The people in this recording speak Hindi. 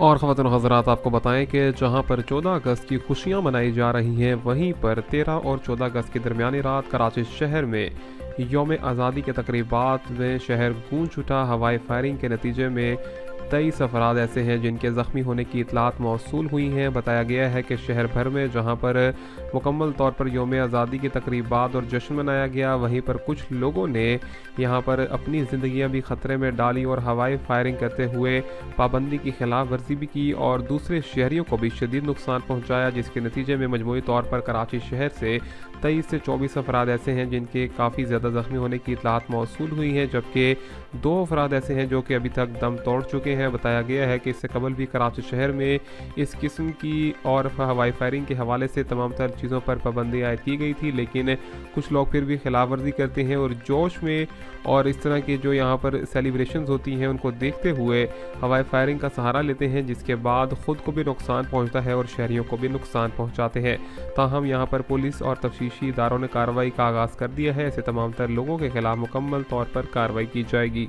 और ख़वातीन हज़रात, आपको बताएं कि जहां पर 14 अगस्त की खुशियां मनाई जा रही हैं, वहीं पर 13 और 14 अगस्त की दरमियानी रात कराची शहर में यौम आज़ादी के तकरीबात में शहर गूंज उठा। हवाई फायरिंग के नतीजे में 23 अफराद ऐसे हैं जिनके ज़ख्मी होने की इतलात मौसूल हुई हैं। बताया गया है कि शहर भर में जहां पर मुकम्मल तौर पर यौम आज़ादी की तकरीबात और जश्न मनाया गया, वहीं पर कुछ लोगों ने यहां पर अपनी ज़िंदगियां भी ख़तरे में डाली और हवाई फायरिंग करते हुए पाबंदी की खिलाफ वर्जी भी की और दूसरे शहरियों को भी शदीद नुकसान पहुँचाया, जिसके नतीजे में मजमूई तौर पर कराची शहर से 23 से 24 अफराद ऐसे हैं जिनके काफ़ी ज़्यादा ज़ख्मी होने की इतलात मौसूल हुई हैं, जबकि 2 अफराद ऐसे हैं जो कि अभी तक दम तोड़ चुके हैं। बताया गया है कि इससे कबल भी कराची शहर में इस किस्म की और हवाई फायरिंग के हवाले से तमाम तर चीज़ों पर पाबंदी आयद की गई थी, लेकिन कुछ लोग फिर भी खिलाफ वर्जी करते हैं और जोश में और इस तरह की जो यहाँ पर सेलिब्रेशंस होती हैं उनको देखते हुए हवाई फायरिंग का सहारा लेते हैं, जिसके बाद ख़ुद को भी नुकसान पहुँचता है और शहरियों को भी नुकसान पहुँचाते हैं। ताहम यहाँ पर पुलिस और तफ्तीशी इदारों ने कार्रवाई का आगाज़ कर दिया है। ऐसे तमाम तर लोगों के खिलाफ मुकम्मल तौर पर कार्रवाई की जाएगी।